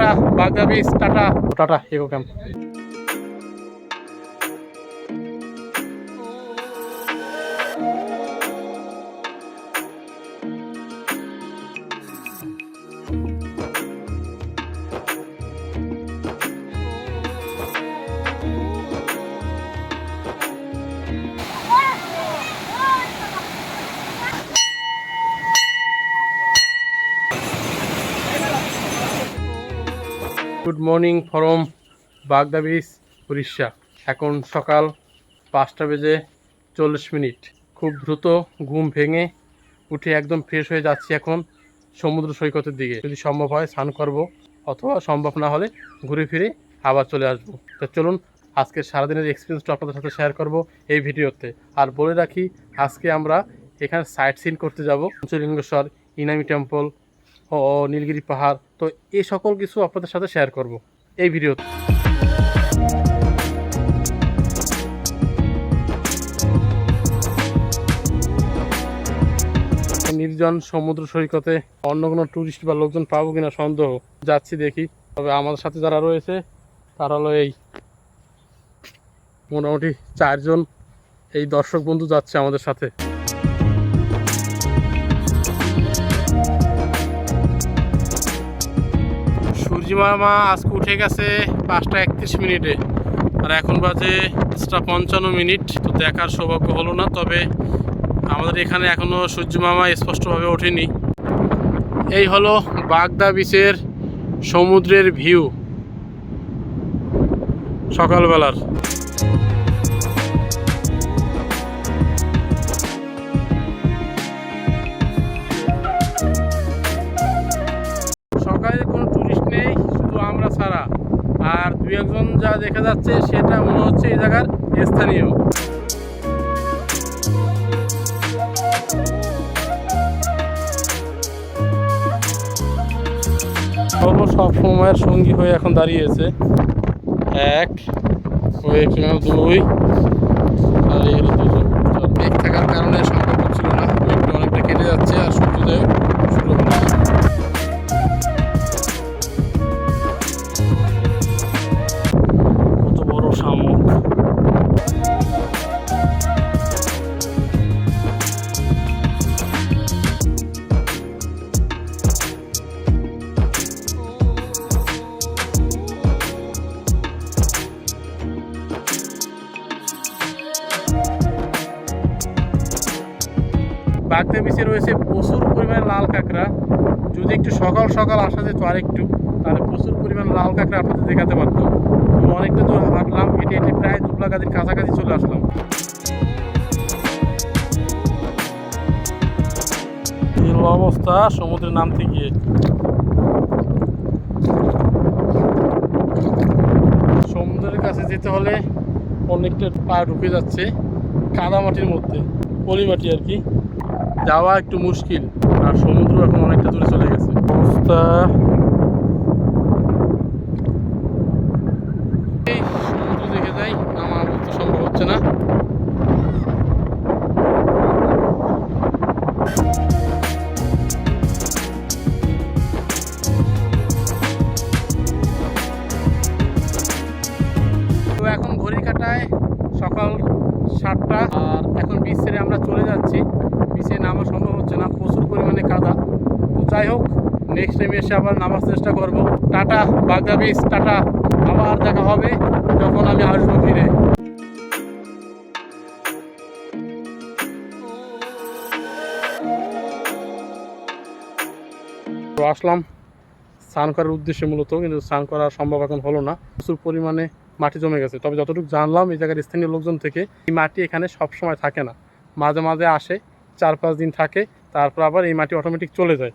Tata Bagda beach, Tata Tata eco camp. Good morning from Bagda beach, Orissa. এখন সকাল 5:40। খুব দ্রুত ঘুম ভেঙে উঠে একদম ফ্রেশ হয়ে যাচ্ছি এখন সমুদ্র সৈকতের দিকে। যদি সম্ভব হয় স্নান করব, অথবা সম্ভব না হলে ঘুরে ফিরে আবার চলে আসবো। তো চলুন আজকে সারাদিনের এক্সপিরিয়েন্সটা আপনাদের সাথে শেয়ার করব এই ভিডিওতে। আর বলে রাখি, আজকে আমরা এখানে সাইট সিন করতে যাব। পঞ্চলিঙ্গেশ্বর, ইনামি টেম্পল ও নীলগিরি পাহাড়। তো এই সকল কিছু আপনাদের সাথে শেয়ার করব এই ভিডিওতে। নির্জন সমুদ্র সৈকতে অন্য কোনো টুরিস্ট বা লোকজন পাবো কিনা সন্দেহ। যাচ্ছি দেখি। তবে আমাদের সাথে যারা রয়েছে তারা হলো এই মোটামুটি 4 জন এই দর্শক বন্ধু যাচ্ছে আমাদের সাথে। সূর্যিমামা আজকে উঠে গেছে 5:31। আর এখন বাজে 5:55। তো দেখার সৌভাগ্য হলো না, তবে আমাদের এখানে এখনো সূর্যমামা স্পষ্টভাবে ওঠেনি। এই হলো বাগদা বিচের সমুদ্রের ভিউ সকালবেলার। সকালে কোনো টুরিস্ট নেই, শুধু আমরা ছাড়া। আর 2-1 জন যা দেখা যাচ্ছে সেটা মনে হচ্ছে এই জায়গার স্থানীয়। সব সময়ের সঙ্গী হয়ে এখন দাঁড়িয়েছে। 1 ওইখানে 2 আর এই হলো 2 জন। মেঘ থাকার কারণে সম্ভব হচ্ছিল না, মেঘটা অনেকটা কেটে যাচ্ছে আর সূর্যোদয় শুরু হলো। কত বড় শামুক! বাগদা বিচে রয়েছে প্রচুর পরিমাণে লাল কাঁকড়া। যদি একটু সকাল সকাল আসা যেত আর একটু, তাহলে প্রচুর পরিমাণে লাল কাঁকড়া আপনাদের দেখাতে পারতাম। অনেকটা দূর হাঁটলাম, হেঁটে হেঁটে প্রায় দুবলাগাদির কাছাকাছি চলে আসলাম। এই অবস্থা সমুদ্রে নামতে গিয়ে। সমুদ্রের কাছে যেতে হলে অনেকটা পা ঢুকে যাচ্ছে কাদামাটির মধ্যে, পলিমাটি আর কি। যাওয়া একটু মুশকিল, আর সমুদ্র এখন অনেকটা দূরে চলে গেছে। অবস্থা এই সমুদ্র দেখে যাই, আমার অবস্থা সম্ভব হচ্ছে না। তো এখন ঘড়ির কাঁটায় সকাল 7টা, আর এখন বিচ ছেড়ে আমরা চলে যাচ্ছি। বিচে নামা সম্ভব হচ্ছে না, প্রচুর পরিমাণে কাদা। তো যাই হোক, নেক্সট টাইম এসে আবার নামার চেষ্টা করব। Tata Bagda beach, tata. আবার দেখা হবে যখন আমি আসবো ফিরে। তো আসলাম স্নান করার উদ্দেশ্যে মূলত, কিন্তু স্নান করা সম্ভব এখন হলো না। প্রচুর পরিমাণে মাটি জমে গেছে। তবে যতটুকু জানলাম এই জায়গার স্থানীয় লোকজন থেকে, এই মাটি এখানে সব সময় থাকে না, মাঝে মাঝে আসে, 4-5 দিন থাকে, তারপর আবার এই মাটি অটোমেটিক চলে যায়।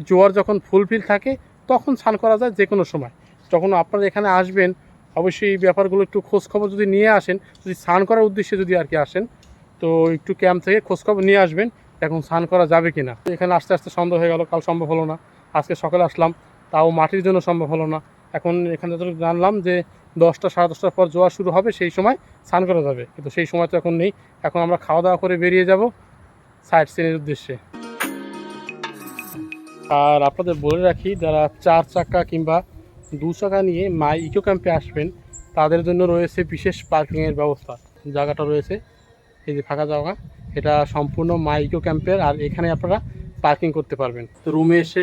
জোয়ার যখন ফুলফিল থাকে তখন স্নান করা যায় যে কোনো সময়। যখন আপনারা এখানে আসবেন, অবশ্যই এই ব্যাপারগুলো একটু খোঁজখবর যদি নিয়ে আসেন, যদি স্নান করার উদ্দেশ্যে যদি আর কি আসেন, তো একটু ক্যাম্প থেকে খোঁজখবর নিয়ে আসবেন এখন স্নান করা যাবে কি না। এখানে আস্তে আস্তে সন্ধ্যা হয়ে গেল, কাল সম্ভব হলো না। আজকে সকালে আসলাম, তাও মাটির জন্য সম্ভব হলো না। এখন এখানে তো জানলাম যে 10টা 10:30টার পর জোয়ার শুরু হবে, সেই সময় স্নান করা যাবে, কিন্তু সেই সময় তো এখন নেই। এখন আমরা খাওয়া দাওয়া করে বেরিয়ে যাব সাইট সিনের উদ্দেশ্যে। আর আপনাদের বলে রাখি, যারা 4 চাকা কিংবা 2 চাকা নিয়ে মাই ইকো ক্যাম্পে আসবেন তাদের জন্য রয়েছে বিশেষ পার্কিংয়ের ব্যবস্থা। জায়গাটা রয়েছে এই যে ফাঁকা জায়গা, এটা সম্পূর্ণ মাই ইকো ক্যাম্পের, আর এখানে আপনারা পার্কিং করতে পারবেন। তো রুমে এসে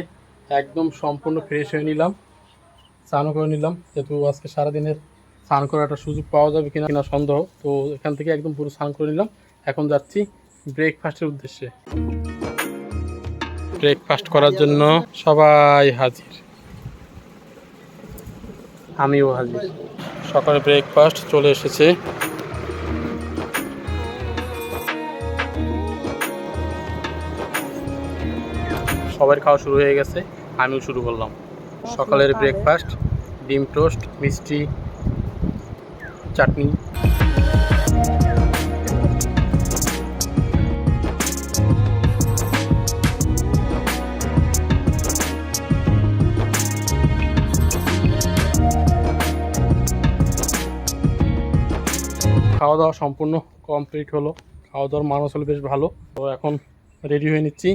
একদম সম্পূর্ণ ফ্রেশ হয়ে নিলাম, স্নানও করে নিলাম, যেহেতু আজকে সারাদিনের স্নান করার একটা সুযোগ পাওয়া যাবে কিনা সন্দেহ। তো এখান থেকে একদম পুরো স্নান করে নিলাম। এখন যাচ্ছি ব্রেকফাস্টের উদ্দেশ্যে। ব্রেকফাস্ট করার জন্য সবাই হাজির, আমিও হাজির। সকালে ব্রেকফাস্ট চলে এসেছে। সবার খাওয়া শুরু হয়ে গেছে, আমিও শুরু করলাম। সকালের ব্রেকফাস্ট ডিম টোস্ট, মিষ্টি, চাটনি। খাওয়া দাওয়া সম্পূর্ণ কমপ্লিট হলো, খাওয়া দাওয়ার মান আসলে বেশ ভালো। তো এখন রেডি হয়ে নিচ্ছি,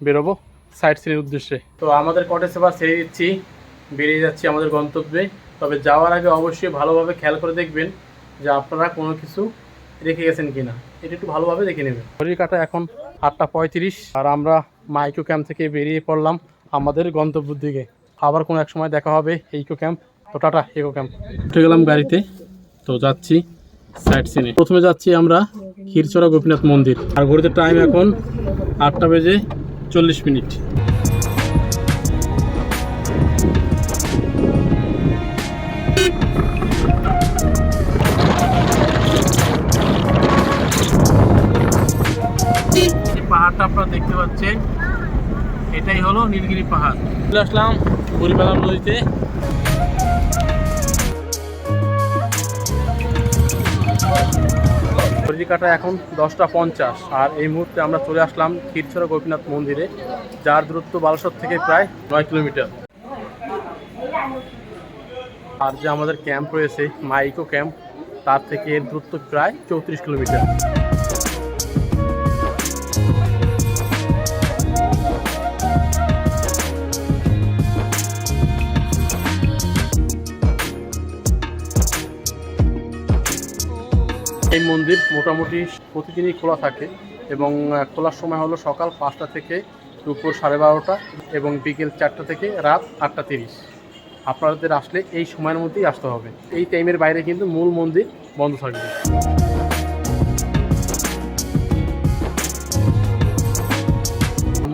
বেরোবো সাইট সিনের উদ্দেশ্যে। তো আমাদের কটেজ এবার ছেড়ে দিচ্ছি, বেরিয়ে যাচ্ছি আমাদের গন্তব্যে। তবে যাওয়ার আগে অবশ্যই ভালোভাবে খেয়াল করে দেখবেন যে আপনারা কোনো কিছু রেখে গেছেন কিনা, এটা একটু ভালোভাবে দেখে নেবেন। ঘড়ির কাঁটা এখন 8:35, আর আমরা মাইকো ক্যাম্প থেকে বেরিয়ে পড়লাম আমাদের গন্তব্যের দিকে। আবার কোনো এক সময় দেখা হবে ইকো ক্যাম্প। তো টাটা ইকো ক্যাম্প। উঠে গেলাম গাড়িতে, তো যাচ্ছি সাইট সিনে। প্রথমে যাচ্ছি আমরা ক্ষীরচড়া গোপীনাথ মন্দির, আর ঘড়িতে টাইম এখন 8:40। পাহাড়টা আপনারা দেখতে পাচ্ছেন, এটাই হলো নীলগিরি পাহাড়। চলে আসলাম বুড়িপালাম নদীতে। ঘড়ির কাঁটা এখন 10:50, আর এই মুহূর্তে আমরা চলে আসলাম ক্ষীরচড়া গোপীনাথ মন্দিরে, যার দূরত্ব বালাসর থেকে প্রায় 9 কিলোমিটার। আর যে আমাদের ক্যাম্প রয়েছে মাইকো ক্যাম্প, তার থেকে এর দূরত্ব প্রায় 34 কিলোমিটার। এই মন্দির মোটামুটি প্রতিদিনই খোলা থাকে, এবং খোলার সময় হলো সকাল 5টা থেকে দুপুর 12:30, এবং বিকেল 4টা থেকে রাত 8:30। আপনাদের আসলে এই সময়ের মধ্যেই আসতে হবে, এই টাইমের বাইরে কিন্তু মূল মন্দির বন্ধ থাকবে।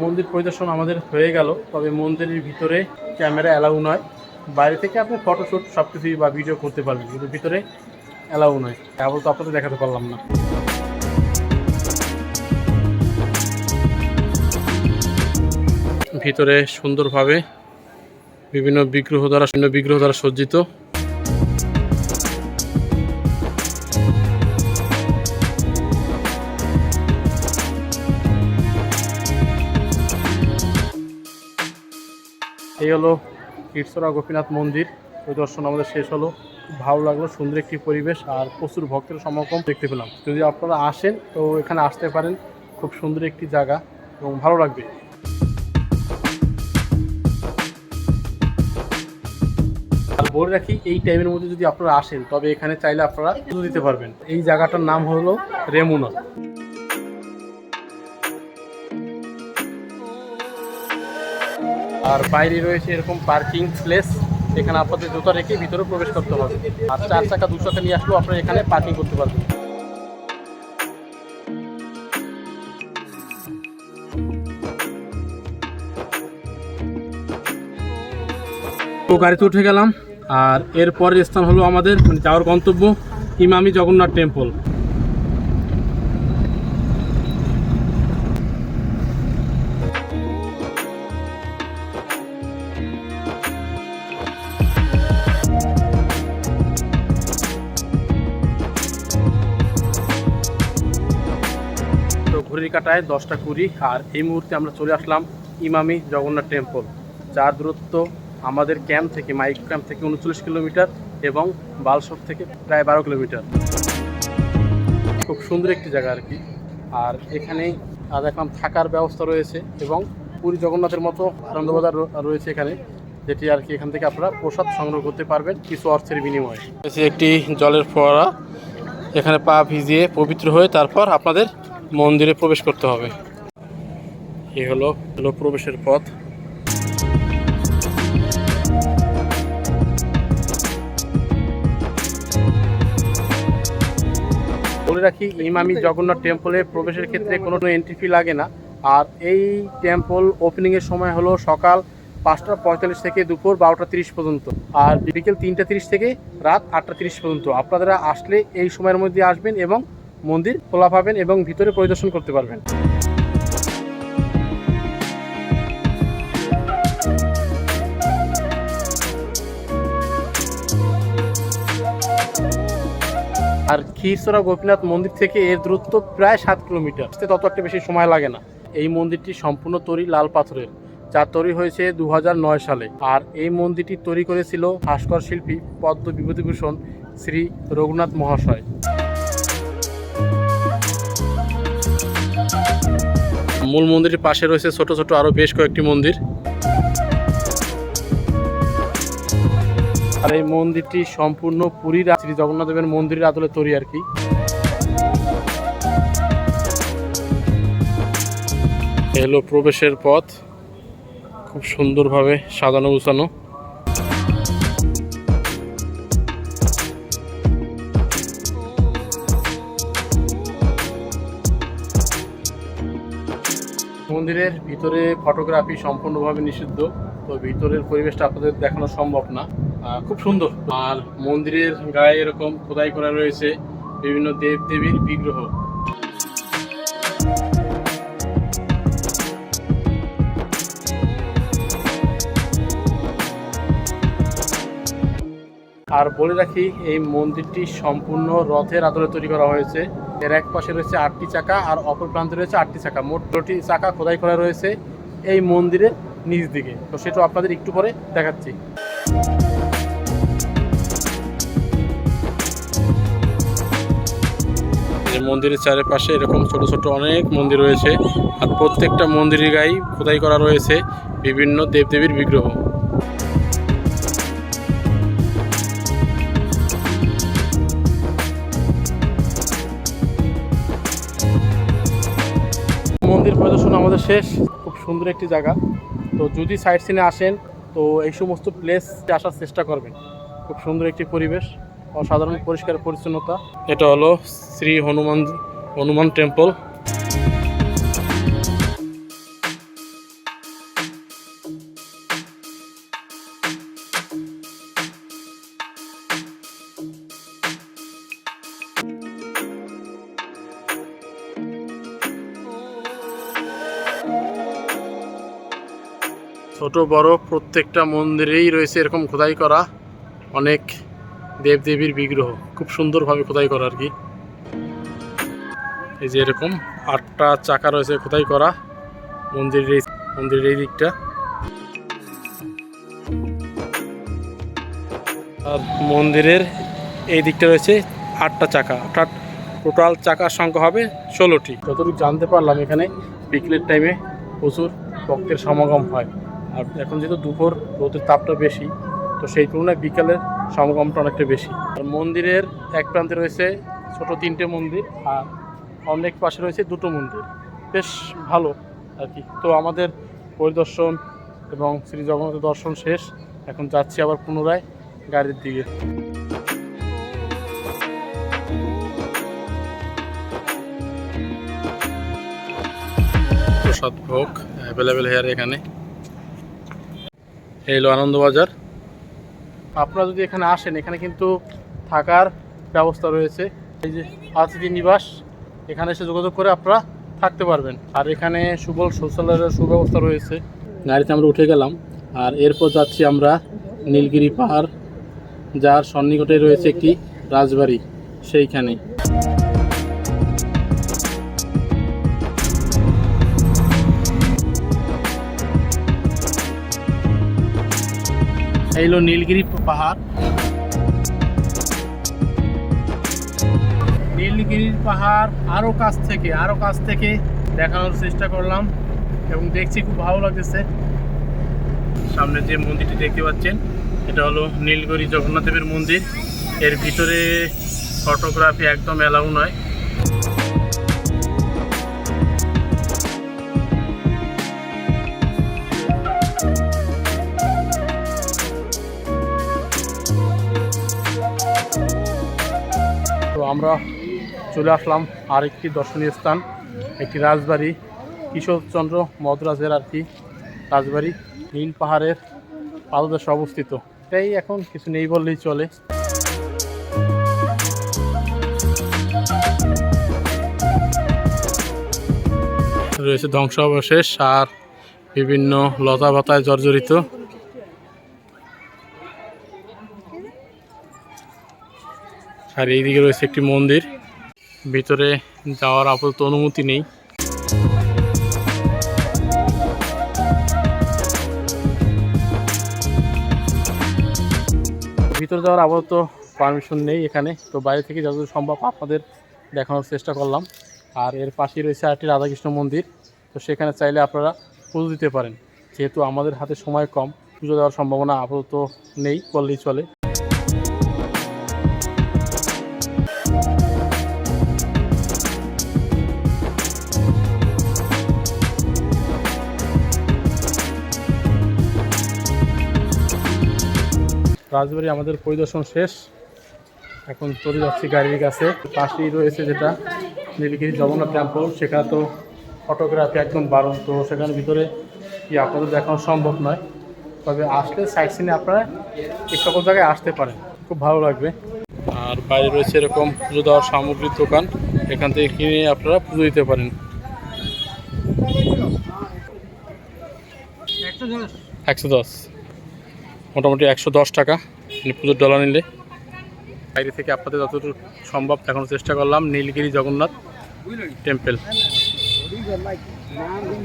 মন্দির পরিদর্শন আমাদের হয়ে গেল, তবে মন্দিরের ভিতরে ক্যামেরা অ্যালাউ নয়। বাইরে থেকে আপনি ফটোশ্যুট সব কিছুই বা ভিডিও করতে পারবেন, কিন্তু ভিতরে অ্যালাউ নয়। তারপর তো আপনাদের দেখাতে পারলাম না। ভিতরে সুন্দরভাবে বিভিন্ন বিগ্রহ দ্বারা সজ্জিত। এই হলো ক্ষীরচড়া গোপীনাথ মন্দির পরিদর্শন আমাদের শেষ হলো। খুব ভালো লাগলো, সুন্দর একটি পরিবেশ, আর প্রচুর ভক্তের সমাগম দেখতে পেলাম। যদি আপনারা আসেন তো এখানে আসতে পারেন, খুব সুন্দর একটি জায়গা এবং ভালো লাগবে। আর বলে রাখি, এই টাইমের মধ্যে যদি আপনারা আসেন তবে এখানে চাইলে আপনারা পুজো দিতে পারবেন। এই জায়গাটার নাম হলো রেমুনা। আর বাইরে রয়েছে এরকম পার্কিং প্লেস, এখানে আপনাদের জুতা রেখে ভিতরে প্রবেশ করতে হবে। আর 4 চাকা 2 চাকা নিয়ে আসলেও আপনারা এখানে পার্কিং করতে পারবেন। তো গাড়িতে উঠে গেলাম, আর এর পরের স্থান হলো আমাদের যাওয়ার গন্তব্য ইমামি জগন্নাথ টেম্পল। ঘড়ির কাঁটায় 10:20, আর এই মুহূর্তে আমরা চলে আসলাম ইমামি জগন্নাথ টেম্পল, যার দূরত্ব আমাদের ক্যাম্প থেকে মাইকো ক্যাম্প থেকে 39 কিলোমিটার এবং বালসর থেকে প্রায় 12 কিলোমিটার। খুব সুন্দর একটি জায়গা আর কি। আর এখানে দেখলাম থাকার ব্যবস্থা রয়েছে, এবং পুরী জগন্নাথের মতো আনন্দবাজার রয়েছে এখানে। যেটি আর কি এখান থেকে আপনারা প্রসাদ সংগ্রহ করতে পারবেন কিছু অর্থের বিনিময়ে। একটি জলের ফোয়ারা, এখানে পা ভিজিয়ে পবিত্র হয়ে তারপর আপনাদের মন্দিরে প্রবেশ করতে হবে। এই হলো প্রবেশের পথ। বলে রাখি, ইমামি জগন্নাথ টেম্পলে প্রবেশের ক্ষেত্রে কোনো এন্ট্রি ফি লাগে না। আর এই টেম্পল ওপেনিংয়ের সময় হলো সকাল 5টা 45 থেকে দুপুর 12টা 30 পর্যন্ত, আর বিকেল 3টা 30 থেকে রাত 8টা 30 পর্যন্ত। আপনারা আসলে এই সময়ের মধ্যে আসবেন এবং মন্দির খোলা পাবেন এবং ভিতরে পরিদর্শন করতে পারবেন। আর ক্ষীরচোরা গোপীনাথ মন্দির থেকে এর দূরত্ব প্রায় 7 কিলোমিটার, তত একটা বেশি সময় লাগে না। এই মন্দিরটি সম্পূর্ণ তৈরি লাল পাথরের, যা তৈরি হয়েছে 2009 সালে। আর এই মন্দিরটি তৈরি করেছিল ভাস্কর শিল্পী পদ্ম বিভূতিভূষণ শ্রী রঘুনাথ মহাশয়। মূল মন্দিরের পাশে রয়েছে ছোট ছোট আরো বেশ কয়েকটি মন্দির। আর এই মন্দিরটি সম্পূর্ণ পুরীর শ্রী জগন্নাথ দেবের মন্দিরের আদলে তৈরি আর কি। এলো প্রবেশের পথ, খুব সুন্দরভাবে সাজানো গুছানো। মন্দিরের ভিতরে ফটোগ্রাফি সম্পূর্ণভাবে নিষিদ্ধ, তো ভিতরের পরিবেশটা আপনাদের দেখানো সম্ভব না। খুব সুন্দর। আর মন্দিরের গায়ে এরকম খোদাই করা রয়েছে বিভিন্ন দেব দেবীর বিগ্রহ। আর বলে রাখি, এই মন্দিরটি সম্পূর্ণ রথের আদলে তৈরি করা হয়েছে। এর এক পাশে রয়েছে 8টি চাকা আর অপর প্রান্তে রয়েছে 8টি চাকা, মোট 10টি চাকা খোদাই করা রয়েছে এই মন্দিরের নিচ দিকে। তো সেটা আপনাদের একটু পরে দেখাচ্ছি। মন্দিরের চারিপাশে এরকম ছোট ছোট অনেক মন্দির রয়েছে, আর প্রত্যেকটা মন্দিরের গায়ে খোদাই করা রয়েছে বিভিন্ন দেবদেবীর বিগ্রহ। মন্দির পরিদর্শন আমাদের শেষ। খুব সুন্দর একটি জায়গা। তো যদি সাইট সিনে আসেন তো এই সমস্ত প্লেসে আসার চেষ্টা করবেন। খুব সুন্দর একটি পরিবেশ, অসাধারণ পরিষ্কার পরিচ্ছন্নতা। এটা হলো শ্রী হনুমান টেম্পল। ছোট বড় প্রত্যেকটা মন্দিরেই রয়েছে এরকম খোদাই করা অনেক দেবদেবীর বিগ্রহ, খুব সুন্দরভাবে খোদাই করা আর কি। এই যে এরকম 8টা চাকা রয়েছে খোদাই করা মন্দিরের এই দিকটা। আর মন্দিরের এই দিকটা রয়েছে 8টা চাকা, অর্থাৎ টোটাল চাকার সংখ্যা হবে 16টি। যতটুকু জানতে পারলাম এখানে বিকেলের টাইমে প্রচুর ভক্তের সমাগম হয়। আর এখন যেহেতু দুপুর, রোদের তাপটা বেশি, তো সেই তুলনায় বিকেলের সমাগমটা অনেকটা বেশি। আর মন্দিরের এক প্রান্তে রয়েছে ছোট 3টে মন্দির, আর অনেক পাশে রয়েছে 2টো মন্দির। বেশ ভালো আর কি। তো আমাদের পরিদর্শন এবং শ্রী জগন্নাথের দর্শন শেষ। এখন যাচ্ছি আবার পুনরায় গাড়ির দিকে। প্রসাদ ভোগ অ্যাভেলেবেল হেয়ার এখানে। এই হলো আনন্দবাজার। আপনারা যদি এখানে আসেন, এখানে কিন্তু থাকার ব্যবস্থা রয়েছে। এই যে অতিথি নিবাস, এখানে এসে যোগাযোগ করে আপনারা থাকতে পারবেন। আর এখানে সুবল শৌচালয়ের সুব্যবস্থা রয়েছে। গাড়িতে আমরা উঠে গেলাম, আর এরপর যাচ্ছি আমরা নীলগিরি পাহাড়, যার সন্নিকটে রয়েছে একটি রাজবাড়ি, সেইখানে। এই হলো নীলগিরি পাহাড়। নীলগিরির পাহাড় আরো কাছ থেকে দেখানোর চেষ্টা করলাম এবং দেখছি খুব ভালো লাগতেছে। সামনে যে মন্দিরটি দেখতে পাচ্ছেন এটা হলো নীলগিরি জগন্নাথ দেবের মন্দির। এর ভিতরে ফটোগ্রাফি একদম অ্যালাউ নয়। তো আমরা চলে আসলাম আরেকটি দর্শনীয় স্থান, একটি রাজবাড়ি, কিশোরচন্দ্র মহারাজের আর কি রাজবাড়ি, নীল পাহাড়ের পাদদেশে অবস্থিত। এটাই এখন কিছু নেই বললেই চলে। রয়েছে ধ্বংসাবশেষ আর বিভিন্ন লতা পাতায় জর্জরিত। আর এইদিকে রয়েছে একটি মন্দির, ভিতরে যাওয়ার আপাতত অনুমতি নেই। ভিতরে যাওয়ার আপাতত পারমিশন নেই এখানে। তো বাইরে থেকে যতদূর সম্ভব আপনাদের দেখানোর চেষ্টা করলাম। আর এর পাশেই রয়েছে আরেকটি রাধাকৃষ্ণ মন্দির। তো সেখানে চাইলে আপনারা পুজো দিতে পারেন। যেহেতু আমাদের হাতে সময় কম, পুজো দেওয়ার সম্ভাবনা আপাতত নেই বললেই চলে। রাজবাড়ি আমাদের পরিদর্শন শেষ, এখন চলে যাচ্ছি গাড়ির কাছে। পাশেই রয়েছে যেটা নীলগিরি জগন্নাথ টেম্পল, সেখানে তো ফটোগ্রাফি একদম বারণ। তো সেখানে ভিতরে কি আপনাদের দেখানো সম্ভব নয়, তবে আসলে সাইট সিনে আপনারা এই সকল জায়গায় আসতে পারেন, খুব ভালো লাগবে। আর বাইরে রয়েছে এরকম পুজো দেওয়ার সামগ্রীর দোকান, এখান থেকে কিনে আপনারা পুজো দিতে পারেন। 110 মোটামুটি 110 টাকা পুজোর ডলা নিলে। বাইরে থেকে আপনাদের যতটুকু সম্ভব দেখানোর চেষ্টা করলাম নীলগিরি জগন্নাথ টেম্পল।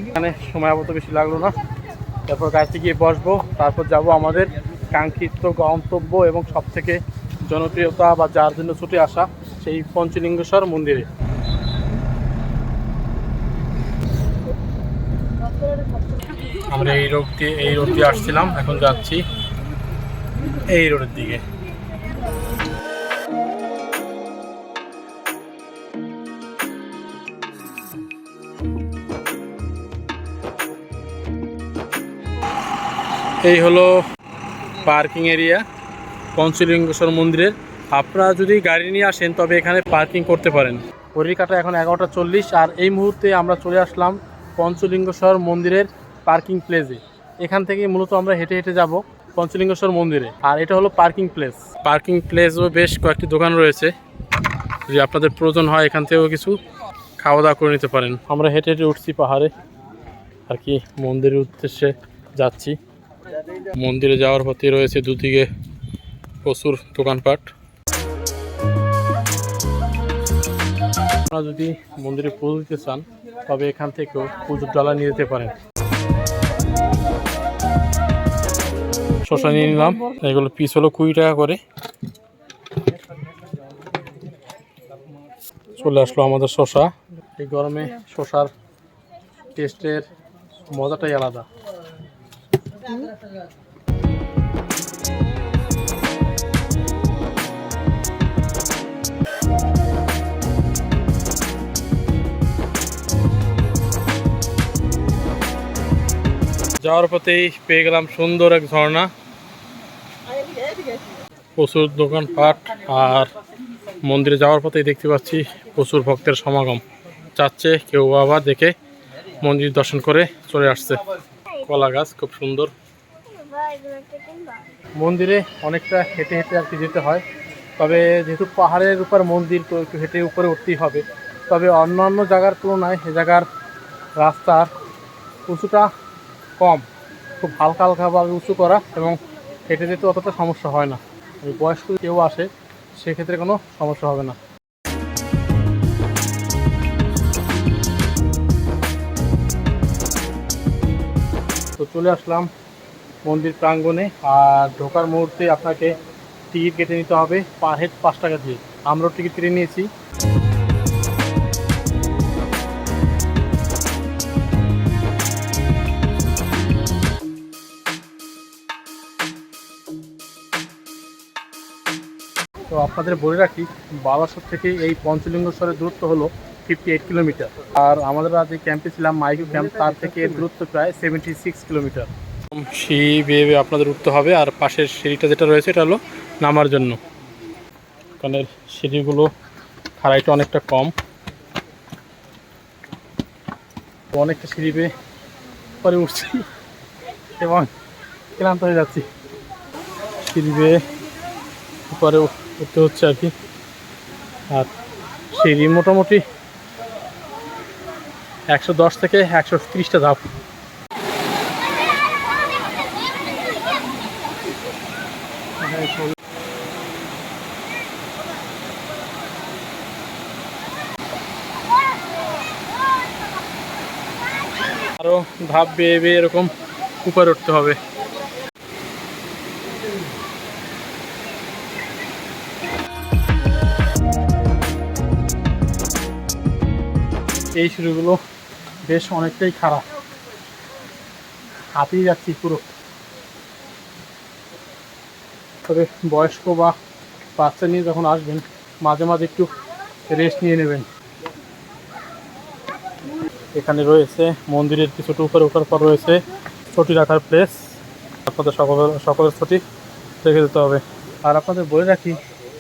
এখানে সময় আপাতত বেশি লাগলো না, তারপর গাড়িতে গিয়ে বসবো, তারপর যাব আমাদের কাঙ্ক্ষিত গন্তব্য এবং সবথেকে জনপ্রিয়তা বা যার জন্য ছুটে আসা সেই পঞ্চলিঙ্গেশ্বর মন্দিরে। আমরা এই রোড দিয়ে আসছিলাম, এখন যাচ্ছি এই রোডের দিকে। এই হলো পার্কিং এরিয়া পঞ্চলিঙ্গেশ্বর মন্দিরের। আপনারা যদি গাড়ি নিয়ে আসেন তবে এখানে পার্কিং করতে পারেন। ঘড়ির কাঁটা এখন 11:40, আর এই মুহূর্তে আমরা চলে আসলাম পঞ্চলিঙ্গেশ্বর মন্দিরের পার্কিং প্লেসে। এখান থেকে মূলত আমরা হেঁটে হেঁটে যাব পঞ্চলিঙ্গেশ্বর মন্দিরে। আর এটা হলো পার্কিং প্লেস। পার্কিং প্লেসও বেশ কয়েকটি দোকান রয়েছে, যদি আপনাদের প্রয়োজন হয় এখান থেকেও কিছু খাওয়া দাওয়া করে নিতে পারেন। আমরা হেঁটে হেঁটে উঠছি পাহাড়ে আর কি, মন্দিরের উদ্দেশ্যে যাচ্ছি। মন্দিরে যাওয়ার পথে রয়েছে দুদিকে প্রচুর দোকানপাট। আপনারা যদি মন্দিরে পুজো দিতে চান তবে এখান থেকেও পুজোর ডালা নিয়ে যেতে পারেন। শসা নিয়ে নিলাম, এগুলো পিস হলো 20 টাকা করে। চলে আসলো আমাদের শসা। এই গরমে শসার টেস্টের মজাটাই আলাদা। যাওয়ার পথেই পেয়ে গেলাম সুন্দর এক ঝর্ণা, প্রচুর দোকানপাট, আর মন্দিরে যাওয়ার পথেই দেখতে পাচ্ছি প্রচুর ভক্তের সমাগম। চাচ্ছে কেউ আবার দেখে মন্দির দর্শন করে চলে আসছে। কলা গাছ খুব সুন্দর। মন্দিরে অনেকটা হেঁটে হেঁটে আর কি যেতে হয়, তবে যেহেতু পাহাড়ের উপর মন্দির তো একটু হেঁটে উপরে উঠতেই হবে। তবে অন্যান্য জায়গার তুলনায় এ জায়গার রাস্তার উঁচুটা কম, খুব হালকা হালকাভাবে উঁচু করা, এবং হেঁটে যেতে অতটা সমস্যা হয় না। বয়স্ক কেউ আসে সেক্ষেত্রে কোনো সমস্যা হবে না। তো চলে আসলাম মন্দির প্রাঙ্গণে, আর ঢোকার মুহূর্তে আপনাকে টিকিট কেটে নিতে হবে পার হেড 5 টাকা দিয়ে। আমরাও টিকিট কেটে নিয়েছি। তো আপনাদের বলে রাখি, বালাসোর থেকে এই পঞ্চলিঙ্গেশ্বরের দূরত্ব হলো 58 কিলোমিটার। আর আমাদের আজ যে ক্যাম্পে ছিলাম মাইকো ক্যাম্প, তার থেকে এর দূরত্ব প্রায় 76 কিলোমিটার। সিঁড়ি বেয়ে বেয়ে আপনাদের উঠতে হবে। আর পাশের সিঁড়িটা যেটা রয়েছে এটা হলো নামার জন্য। কারণ সিঁড়িগুলো খাড়াইটা অনেকটা কম, অনেকটা সিঁড়ি বেয়ে পরে উঠছি এবং ক্লান্ত হয়ে যাচ্ছি। সিঁড়ি বেয়ে পরে উঠতে হচ্ছে আর কি। আর সিঁড়ি মোটামুটি 110 থেকে 130টা ধাপ। আরো ধাপ বেয়ে বেয়ে এরকম উপরে উঠতে হবে। এই সিঁড়িগুলো বেশ অনেকটাই খারাপ, হাঁপিয়ে যাচ্ছি পুরো। তবে বয়স্ক বা বাচ্চা নিয়ে যখন আসবেন মাঝে মাঝে একটু রেস্ট নিয়ে নেবেন। এখানে রয়েছে মন্দিরের কিছুটা উপরে ওঠার পর রয়েছে ছুটি রাখার প্লেস। আপনাদের সকলের ছুটি রেখে দিতে হবে। আর আপনাদের বলে রাখি,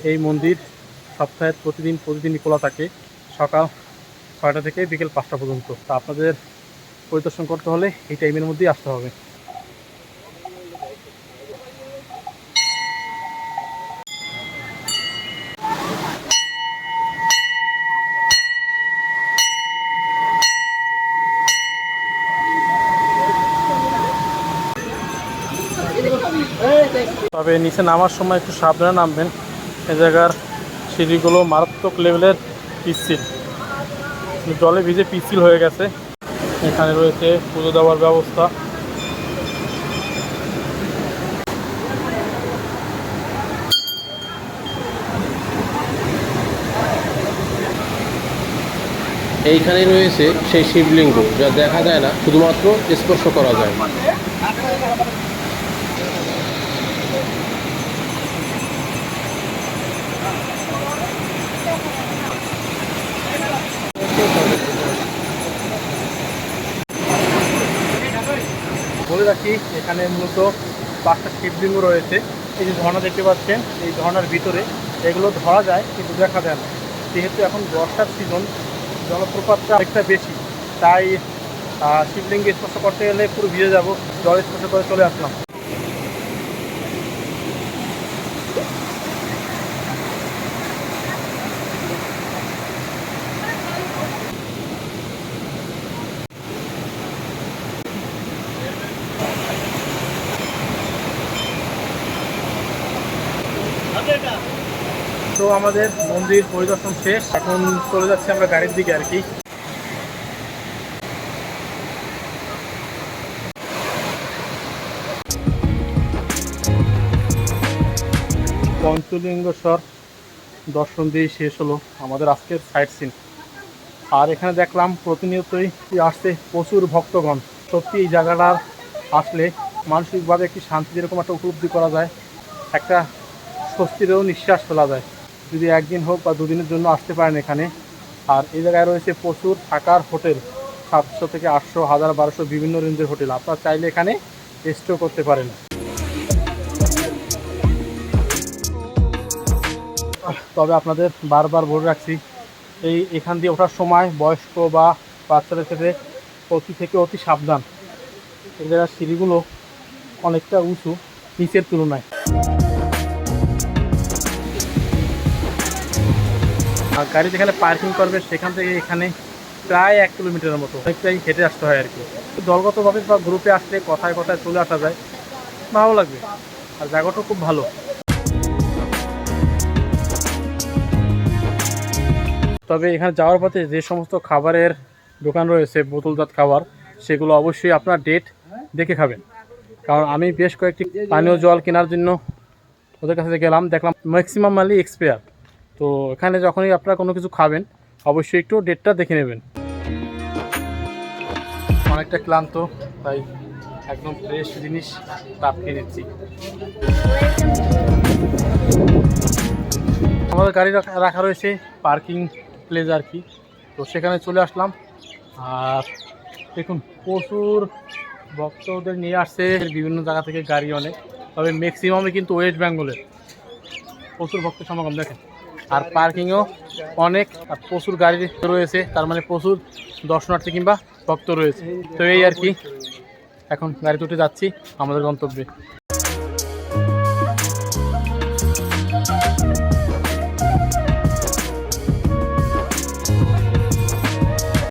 এই মন্দির সপ্তাহের প্রতিদিনই খোলা থাকে, সকাল 6টা থেকে বিকেল 5টা পর্যন্ত। তা আপনাদের পরিদর্শন করতে হলে এই টাইমের মধ্যেই আসতে হবে। তবে নিচে নামার সময় একটু সাবধানে নামবেন। এ জায়গার সিঁড়িগুলো মারাত্মক লেভেলের পিচ্ছিল, জলে ভিজে পিচ্ছিল হয়ে গেছে। এখানে রয়েছে পুজো দেওয়ার ব্যবস্থা। এইখানেই রয়েছে সেই শিবলিঙ্গ, যা দেখা যায় না, শুধুমাত্র স্পর্শ করা যায়। বলে রাখি, এখানে মূলত 5টা শিবলিঙ্গ রয়েছে। এই যে ঝর্ণা দেখতে পাচ্ছেন, এই ঝর্ণার ভিতরে এগুলো ধরা যায় কিন্তু দেখা যায় না। যেহেতু এখন বর্ষার সিজন, জলপ্রপাতটা অনেকটা বেশি, তাই শিবলিঙ্গে স্পর্শ করতে গেলে পুরো ভিজে যাব। জল স্পর্শ করে চলে আসলাম। তো আমাদের মন্দির পরিদর্শন শেষ, এখন চলে যাচ্ছি আমরা গাড়ির দিকে আর কি। পঞ্চলিঙ্গেশ্বর দর্শন দিয়ে শেষ হলো আমাদের আজকের সাইট সিন। আর এখানে দেখলাম প্রতিনিয়তই আসছে প্রচুর ভক্তগণ। সত্যি এই জায়গাটার আসলে মানসিকভাবে একটি শান্তি যেরকম একটা উপলব্ধি করা যায়, একটা স্বস্তিরও নিঃশ্বাস ফেলা যায় যদি একদিন হোক বা দুদিনের জন্য আসতে পারেন এখানে। আর এই জায়গায় রয়েছে প্রচুর থাকার হোটেল, 700 থেকে 800, 1000, 1200 বিভিন্ন রেঞ্জের হোটেল। আপনারা চাইলে এখানে স্টে করতে পারেন। তবে আপনাদের বারবার বলে রাখছি, এখান দিয়ে ওঠার সময় বয়স্ক বা বাচ্চাদের ক্ষেত্রে অতি সাবধান। এই জায়গার সিঁড়িগুলো অনেকটা উঁচু নিচের তুলনায়। আর গাড়ি যেখানে পার্কিং করবে সেখান থেকে এখানে প্রায় 1 কিলোমিটারের মতো অনেকটাই হেঁটে আসতে হয় আর কি। দলগতভাবে বা গ্রুপে আসলে কথায় কথায় চলে আসা যায়, ভালো লাগবে। আর জায়গাটাও খুব ভালো। তবে এখানে যাওয়ার পথে যে সমস্ত খাবারের দোকান রয়েছে, বোতলজাত খাবার, সেগুলো অবশ্যই আপনার ডেট দেখে খাবেন। কারণ আমি বেশ কয়েকটি পানীয় জল কেনার জন্য ওদের কাছে গেলাম, দেখলাম ম্যাক্সিমাম মালই এক্সপায়ার। তো এখানে যখনই আপনারা কোনো কিছু খাবেন অবশ্যই একটু ডেটটা দেখে নেবেন। অনেকটা ক্লান্ত, তাই একদম ফ্রেশ জিনিস তাপ খেয়ে নিচ্ছি। আমাদের গাড়ি রাখা রয়েছে পার্কিং প্লেস আর কি, তো সেখানে চলে আসলাম। আর দেখুন প্রচুর ভক্তদের নিয়ে আসছে বিভিন্ন জায়গা থেকে গাড়ি অনেক, তবে ম্যাক্সিমামই কিন্তু ওয়েস্ট বেঙ্গলের। প্রচুর ভক্ত সমাগম দেখেন, আর পার্কিংও অনেক, আর প্রচুর গাড়ি রয়েছে, তার মানে প্রচুর দর্শনার্থী কিংবা ভক্ত রয়েছে। তো এই আর কি, এখন গাড়ি উঠে যাচ্ছি আমাদের গন্তব্যে।